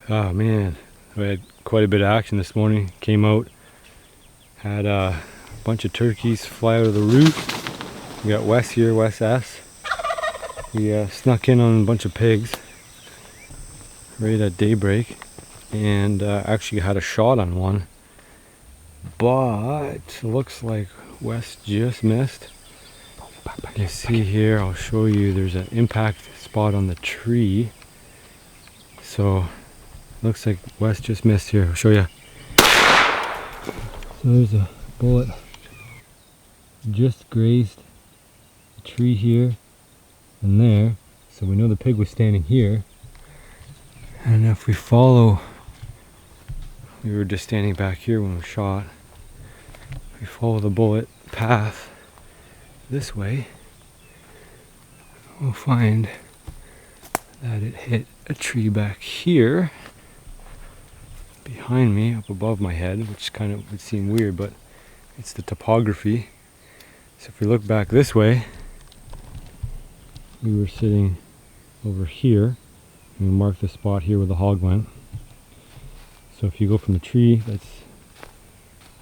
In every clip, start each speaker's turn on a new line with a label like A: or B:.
A: Oh man, we had quite a bit of action this morning. Came out, had a bunch of turkeys fly out of the roof. We got Wes here, Wes S. We snuck in on a bunch of pigs right at daybreak and actually had a shot on one. But looks like Wes just missed. You see here, I'll show you, there's an impact spot on the tree. So looks like Wes just missed here. I'll show you. So there's a bullet just grazed the tree here and there. So we know the pig was standing here. And if we follow, we were just standing back here when we shot. If we follow the bullet path this way, we'll find that it hit a tree back here behind me, up above my head, which kind of would seem weird, but it's the topography. So if we look back this way, we were sitting over here, and we marked the spot here where the hog went. So if you go from the tree, that's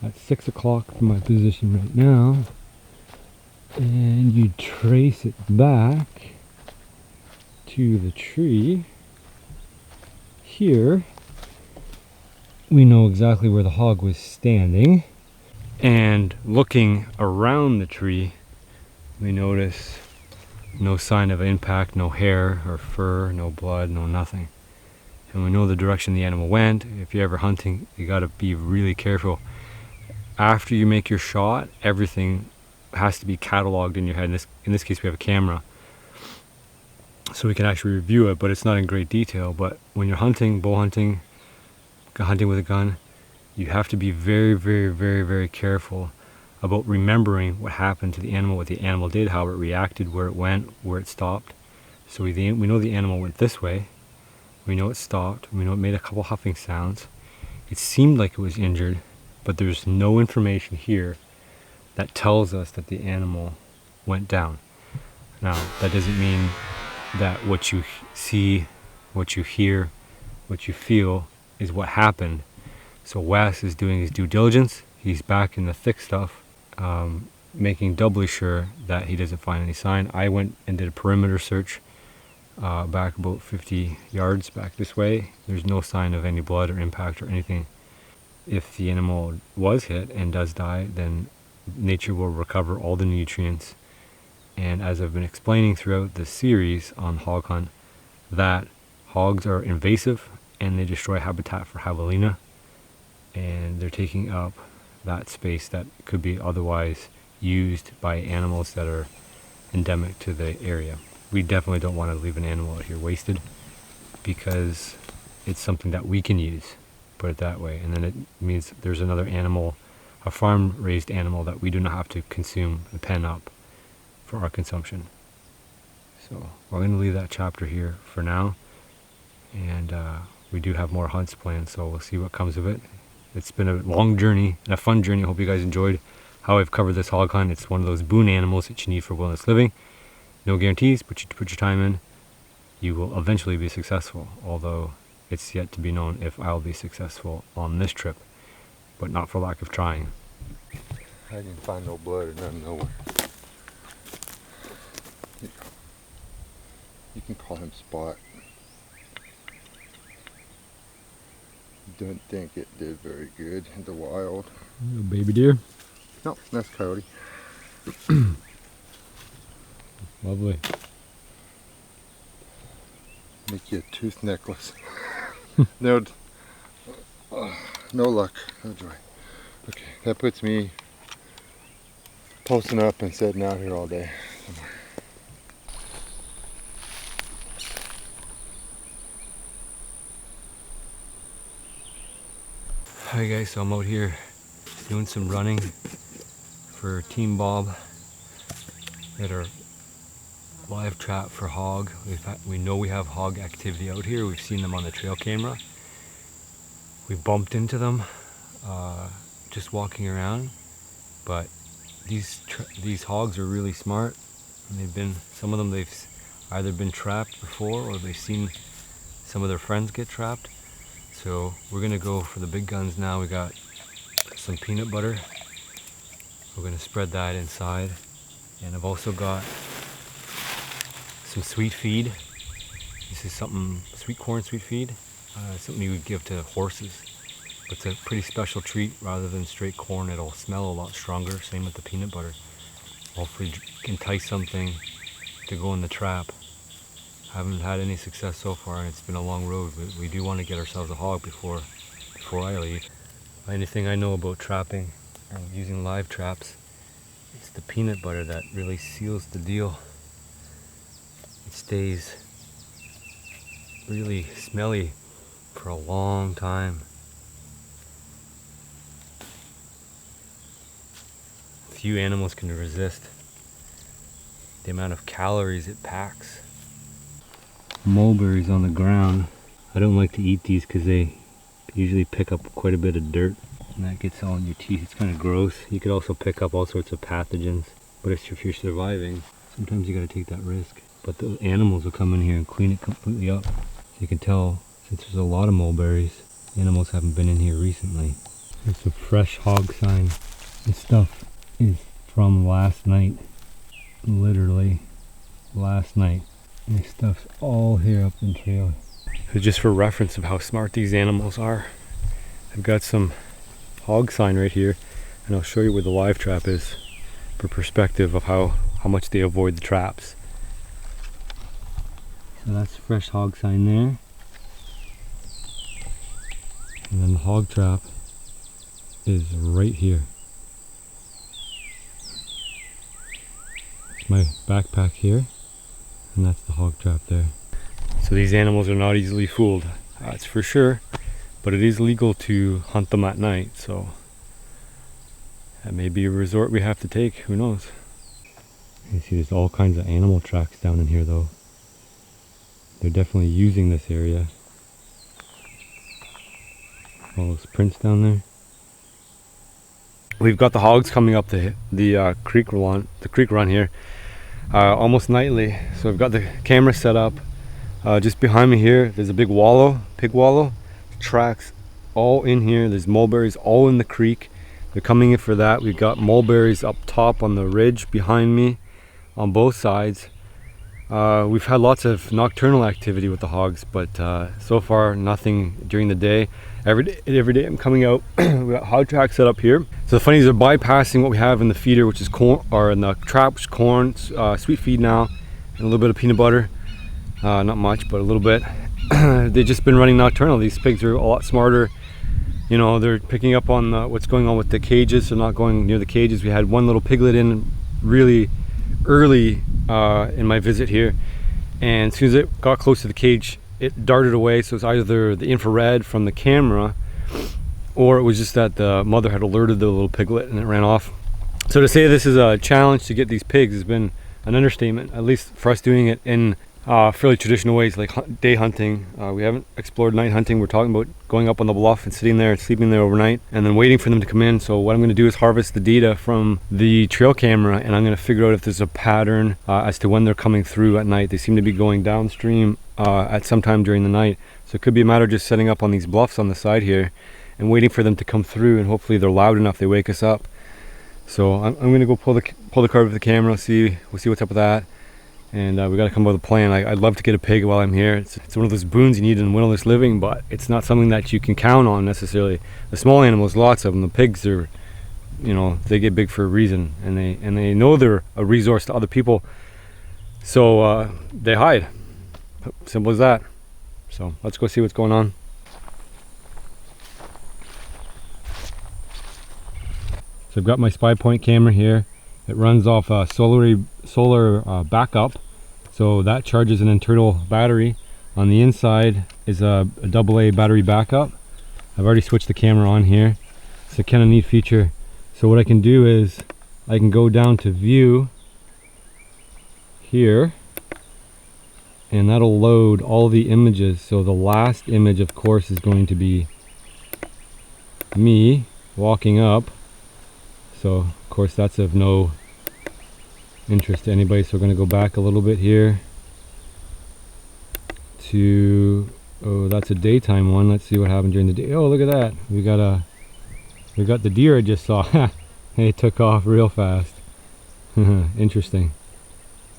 A: at 6 o'clock from my position right now, and you trace it back to the tree here, we know exactly where the hog was standing. And looking around the tree, we notice no sign of impact, no hair or fur, no blood, no nothing. And we know the direction the animal went. If you're ever hunting, you got to be really careful. After you make your shot, everything has to be cataloged in your head. In this case, we have a camera, so we can actually review it, but it's not in great detail. But when you're hunting, bow hunting, hunting with a gun, you have to be very, very, very, very careful about remembering what happened to the animal, what the animal did, how it reacted, where it went, where it stopped. So we know the animal went this way. We know it stopped. We know it made a couple huffing sounds. It seemed like it was injured, but there's no information here that tells us that the animal went down. Now, that doesn't mean that what you see, what you hear, what you feel is what happened. So Wes is doing his due diligence. He's back in the thick stuff, making doubly sure that he doesn't find any sign. I went and did a perimeter search back about 50 yards back this way. There's no sign of any blood or impact or anything. If the animal was hit and does die, then nature will recover all the nutrients. And as I've been explaining throughout the series on hog hunt, that hogs are invasive and they destroy habitat for javelina, and they're taking up that space that could be otherwise used by animals that are endemic to the area. We definitely don't want to leave an animal out here wasted, because it's something that we can use, put it that way. And then it means there's another animal, a farm raised animal, that we do not have to consume and pen up for our consumption. So we're going to leave that chapter here for now, and we do have more hunts planned, so we'll see what comes of it. It's been a long journey and a fun journey. I hope you guys enjoyed how I've covered this hog hunt. It's one of those boon animals that you need for wilderness living. No guarantees, but you put your time in, you will eventually be successful, although it's yet to be known if I'll be successful on this trip, but not for lack of trying.
B: I didn't find no blood or nothing nowhere. You can call him Spot. Don't think it did very good in the wild.
A: Baby deer.
B: No, that's coyote.
A: Lovely.
B: Make you a tooth necklace. No, no luck, no joy. Okay, that puts me posting up and sitting out here all day.
A: Hi guys, so I'm out here doing some running for Team Bob at our live trap for hog. We know we have hog activity out here. We've seen them on the trail camera. We bumped into them just walking around, but these hogs are really smart. And some of them they've either been trapped before, or they've seen some of their friends get trapped. So we're gonna go for the big guns now. We got some peanut butter. We're gonna spread that inside. And I've also got some sweet feed. This is something, sweet corn sweet feed. Something you would give to horses. It's a pretty special treat. Rather than straight corn, it'll smell a lot stronger. Same with the peanut butter. Hopefully entice something to go in the trap. Haven't had any success so far, and it's been a long road. We do want to get ourselves a hog before I leave. Anything I know about trapping and using live traps, it's the peanut butter that really seals the deal. It stays really smelly for a long time. Few animals can resist the amount of calories it packs. Mulberries on the ground. I don't like to eat these because they usually pick up quite a bit of dirt, and that gets all in your teeth. It's kind of gross. You could also pick up all sorts of pathogens, but if you're surviving, sometimes you got to take that risk. But the animals will come in here and clean it completely up. So you can tell, since there's a lot of mulberries, animals haven't been in here recently. There's a fresh hog sign. This stuff is from last night. Literally last night. And this stuff's all here up in trail. So just for reference of how smart these animals are, I've got some hog sign right here, and I'll show you where the live trap is for perspective of how much they avoid the traps. So that's fresh hog sign there. And then the hog trap is right here. It's my backpack here, and that's the hog trap there. So these animals are not easily fooled, that's for sure, but it is legal to hunt them at night, so that may be a resort we have to take, who knows. You see there's all kinds of animal tracks down in here though. They're definitely using this area. All those prints down there. We've got the hogs coming up the creek run here almost nightly. So I've got the camera set up just behind me here. There's a big pig wallow, tracks all in here. There's mulberries all in the creek. They're coming in for that. We've got mulberries up top on the ridge behind me on both sides. We've had lots of nocturnal activity with the hogs, but so far nothing during the day. Every day I'm coming out. We got hog tracks set up here. So the funny is they're bypassing what we have in the feeder, which is corn, or in the trap, which is corn, sweet feed now, and a little bit of peanut butter. Not much, but a little bit. They've just been running nocturnal. These pigs are a lot smarter. You know, they're picking up on what's going on with the cages. They're not going near the cages. We had one little piglet in really early in my visit here, and as soon as it got close to the cage, it darted away. So it's either the infrared from the camera, or it was just that the mother had alerted the little piglet and it ran off. So to say this is a challenge to get these pigs has been an understatement, at least for us doing it in fairly traditional ways, like day hunting. We haven't explored night hunting. We're talking about going up on the bluff and sitting there and sleeping there overnight and then waiting for them to come in. So what I'm going to do is harvest the data from the trail camera, and I'm going to figure out if there's a pattern as to when they're coming through at night. They seem to be going downstream at some time during the night. So it could be a matter of just setting up on these bluffs on the side here and waiting for them to come through, and hopefully they're loud enough they wake us up. So I'm going to go pull the card with the camera. We'll see what's up with that. And we got to come up with a plan. I'd love to get a pig while I'm here. It's one of those boons you need in wilderness living, but it's not something that you can count on necessarily. The small animals, lots of them. The pigs are, you know, they get big for a reason, and they know they're a resource to other people. So they hide. Simple as that. So let's go see what's going on. So I've got my SPY point camera here. It runs off a solar backup. So that charges an internal battery. On the inside is a AA battery backup. I've already switched the camera on here. It's a kind of neat feature. So what I can do is I can go down to view here, and that'll load all the images. So the last image, of course, is going to be me walking up. So of course that's of no interest to anybody, so we're going to go back a little bit here to Oh, that's a daytime one. Let's see what happened during the day. Oh, look at that. We got the deer I just saw. It took off real fast. Interesting.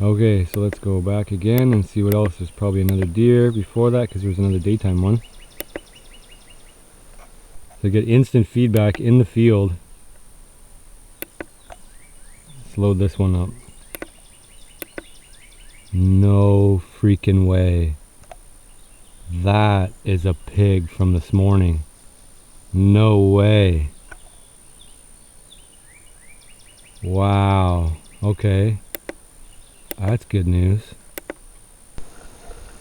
A: Okay, so let's go back again and see what else. There's probably another deer before that because there was another daytime one. So get instant feedback in the field. Let's load this one up. No freaking way. That is a pig from this morning. No way. Wow. Okay. That's good news.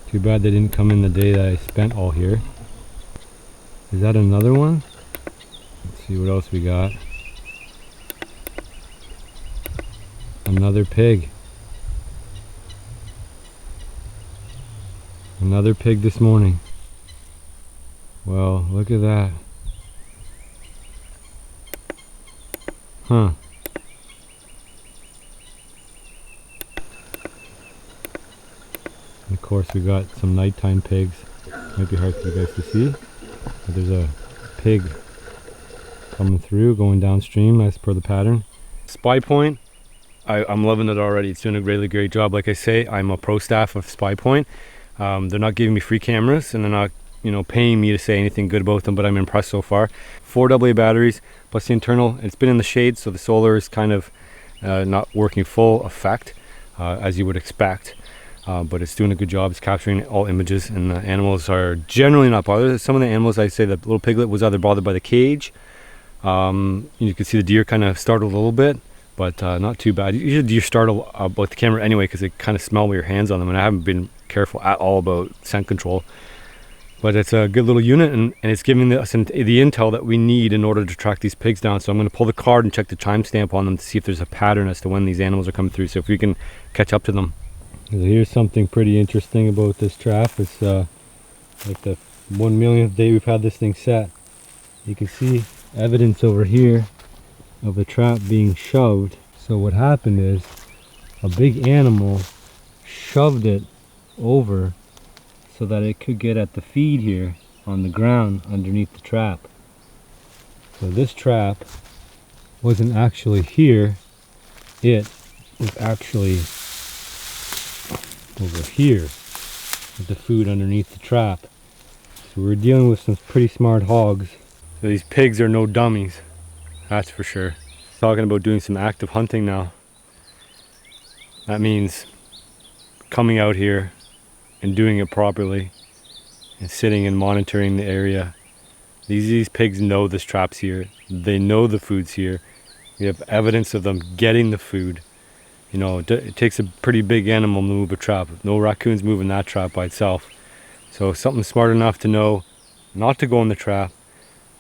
A: Too bad they didn't come in the day that I spent all here. Is that another one? Let's see what else we got. Another pig. Another pig this morning. Well, look at that. Huh. And of course we got some nighttime pigs. Might be hard for you guys to see. But there's a pig coming through, going downstream as per the pattern. Spy Point, I'm loving it already. It's doing a really great job. Like I say, I'm a pro staff of Spy Point. They're not giving me free cameras and they're not, paying me to say anything good about them, but I'm impressed so far. 4 AA batteries plus the internal. It's been in the shade, so the solar is kind of not working full effect as you would expect. But it's doing a good job. It's capturing all images, and the animals are generally not bothered. Some of the animals, I'd say the little piglet was either bothered by the cage. You can see the deer kind of startled a little bit, but not too bad. Usually deer startle with the camera anyway because they kind of smell with your hands on them, and I haven't been careful at all about scent control. But it's a good little unit, and it's giving us the intel that we need in order to track these pigs down. So I'm going to pull the card and check the timestamp on them to see if there's a pattern as to when these animals are coming through, so if we can catch up to them. Here's something pretty interesting about this trap. It's like the 1 millionth day we've had this thing set. You can see evidence over here of the trap being shoved. So what happened is a big animal shoved it over so that it could get at the feed here on the ground underneath the trap. So this trap wasn't actually here, it was actually over here with the food underneath the trap. So we're dealing with some pretty smart hogs. So these pigs are no dummies, that's for sure. Talking about doing some active hunting now. That means coming out here and doing it properly and sitting and monitoring the area. These pigs know this trap's here. They know the food's here. We have evidence of them getting the food. It takes a pretty big animal to move a trap. No raccoon's moving that trap by itself. So something smart enough to know not to go in the trap,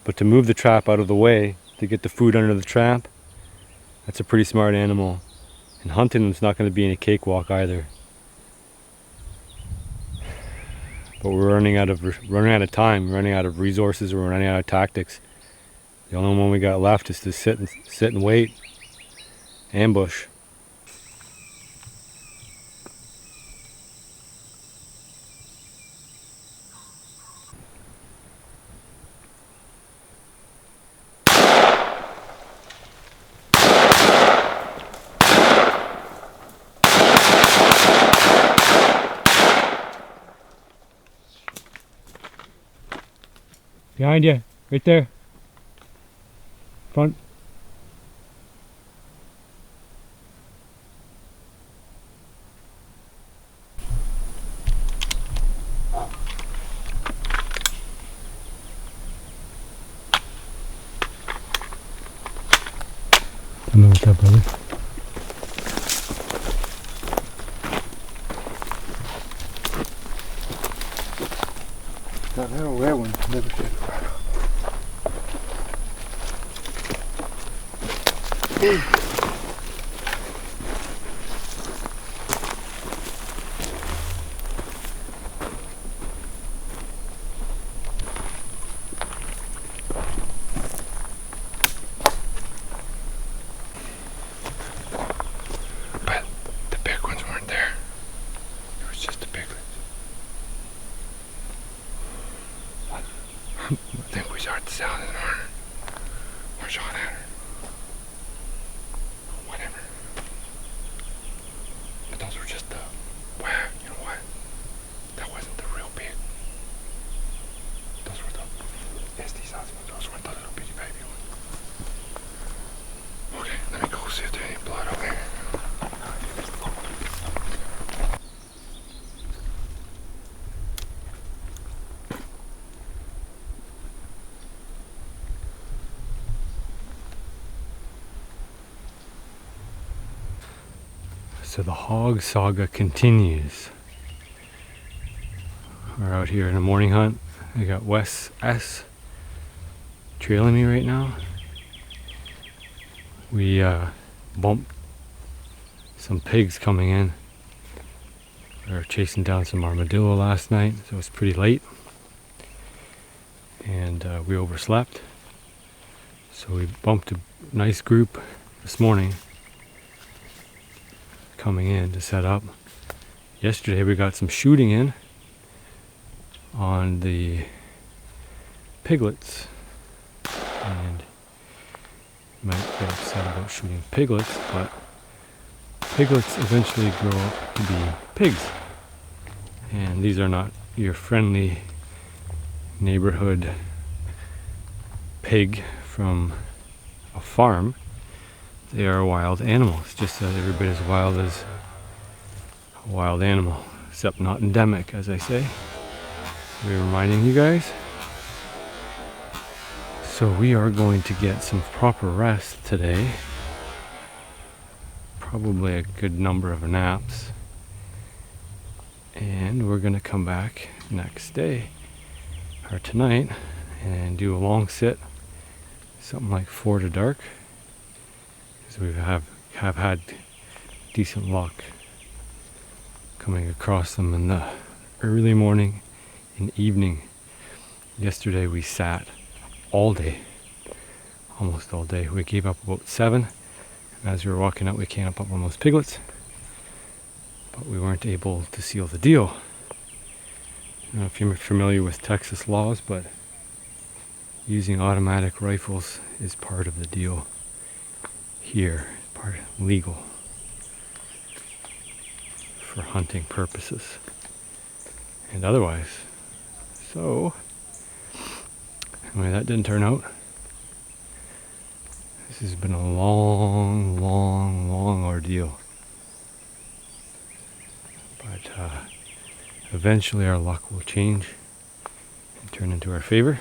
A: but to move the trap out of the way to get the food under the trap. That's a pretty smart animal. And hunting them's not going to be any cakewalk either. But we're running out of time, running out of resources, we're running out of tactics. The only one we got left is to sit and wait. Ambush. Behind you, right there. Front. I know what's up, brother.
B: That little red one never should have. But the big ones weren't there. It was just the piglets. I think we heard the sound in her. Or shot at her. Whatever. But those were just the, wow, you know what? That wasn't the real pig. Those were the SD size ones. Those weren't the little bitty baby ones. Okay, let me go see if there's any blood over here.
A: So the hog saga continues. We're out here in a morning hunt. I got Wes S trailing me right now. We bumped some pigs coming in. We were chasing down some armadillo last night, so it was pretty late. And we overslept. So we bumped a nice group this morning coming in to set up. Yesterday we got some shooting in on the piglets, and you might get upset about shooting piglets, but piglets eventually grow up to be pigs, and these are not your friendly neighborhood pig from a farm. They are wild animals, just as every bit as wild as a wild animal, except not endemic, as I say. We're reminding you guys. So we are going to get some proper rest today. Probably a good number of naps. And we're going to come back next day, or tonight, and do a long sit, something like 4 to dark. We have had decent luck coming across them in the early morning and evening. Yesterday we sat all day, almost all day. We gave up about 7, and as we were walking out we came up on those piglets, but we weren't able to seal the deal. I don't know if you're familiar with Texas laws, but using automatic rifles is part of the deal. Here, part legal for hunting purposes and otherwise. So, anyway, that didn't turn out. This has been a long ordeal. But eventually our luck will change and turn into our favor.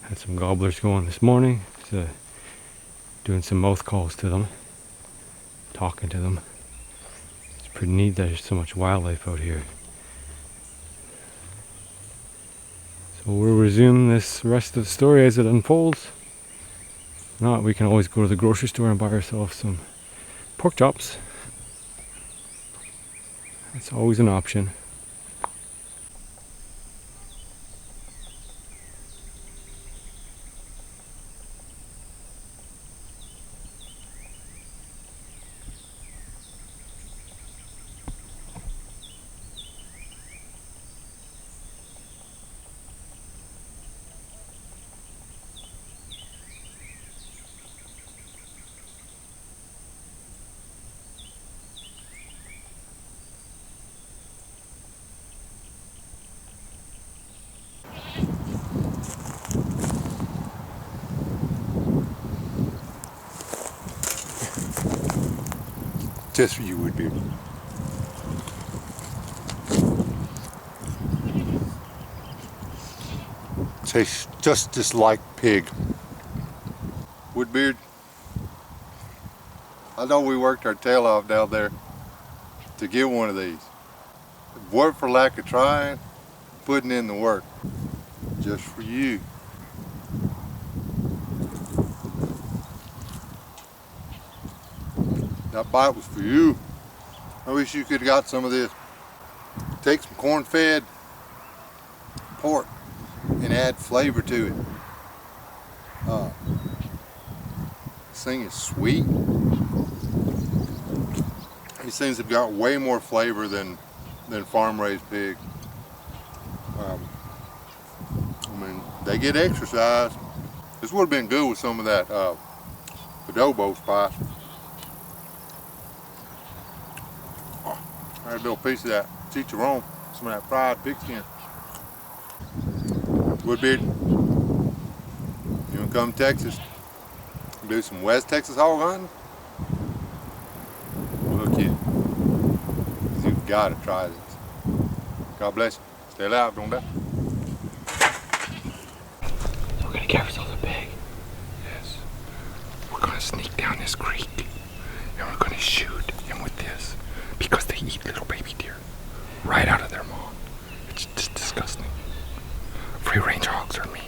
A: Had some gobblers going this morning. Doing some mouth calls to them, talking to them. It's pretty neat that there's so much wildlife out here. So we'll resume this rest of the story as it unfolds. If not, we can always go to the grocery store and buy ourselves some pork chops. That's always an option.
B: Just for you, Woodbeard. Tastes just like pig. Woodbeard, I know we worked our tail off down there to get one of these. It weren't for lack of trying, putting in the work. Just for you. That bite was for you. I wish you could have got some of this. Take some corn-fed pork and add flavor to it. This thing is sweet. These things have got way more flavor than farm-raised pig. I mean, they they get exercise. This would have been good with some of that adobo spice. I had a little piece of that chicharron, some of that fried pigskin. Woodbeard, you wanna come to Texas, do some West Texas hog hunting? Look at you. You've got to try this. God bless you. Stay alive, don't die.
A: We're gonna get ourselves a pig.
C: Yes. We're gonna sneak down this creek and we're gonna shoot him with this because they eat little baby deer right out of their maw. It's just disgusting. Free range hogs are mean.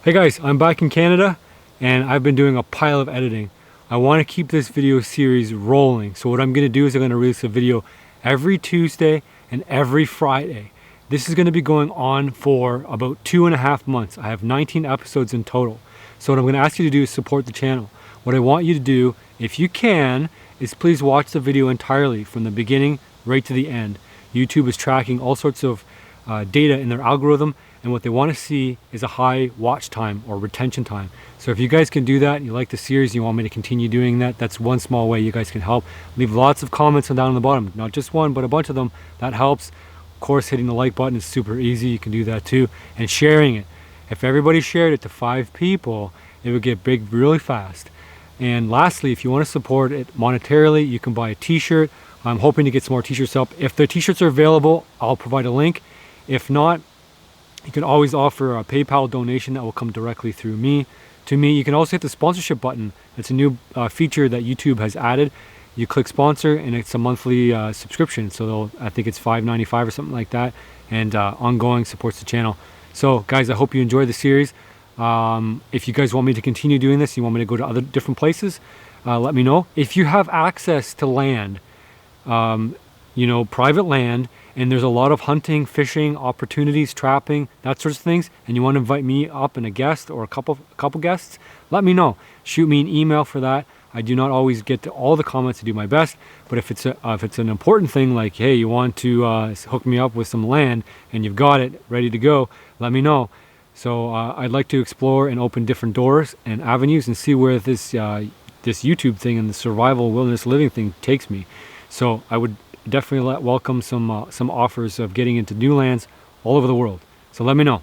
A: Hey guys, I'm back in Canada and I've been doing a pile of editing. I want to keep this video series rolling. So what I'm going to do is I'm going to release a video every Tuesday and every Friday. This is going to be going on for about 2.5 months. I have 19 episodes in total. So what I'm going to ask you to do is support the channel. What I want you to do, if you can, is please watch the video entirely from the beginning right to the end. YouTube is tracking all sorts of data in their algorithm, and what they want to see is a high watch time or retention time. So if you guys can do that and you like the series and you want me to continue doing that, that's one small way you guys can help. Leave lots of comments down on the bottom, not just one but a bunch of them. That helps. Of course, hitting the like button is super easy, you can do that too, and sharing it. If everybody shared it to 5 people, it would get big really fast. And lastly, if you want to support it monetarily, you can buy a t-shirt. I'm hoping to get some more t-shirts up. If the t-shirts are available, I'll provide a link. If not, you can always offer a PayPal donation that will come directly through me. To me, you can also hit the sponsorship button. It's a new feature that YouTube has added. You click sponsor and it's a monthly subscription. So I think it's $5.95 or something like that. And ongoing supports the channel. So guys, I hope you enjoyed the series. If you guys want me to continue doing this, you want me to go to other different places, let me know. If you have access to land, you know, private land, and there's a lot of hunting, fishing, opportunities, trapping, that sorts of things, and you want to invite me up and a guest or a couple guests, let me know. Shoot me an email for that. I do not always get to all the comments to do my best, but if it's an important thing, like, hey, you want to hook me up with some land and you've got it ready to go, let me know. So I'd like to explore and open different doors and avenues and see where this YouTube thing and the survival wilderness living thing takes me. So I would definitely welcome some offers of getting into new lands all over the world. So let me know.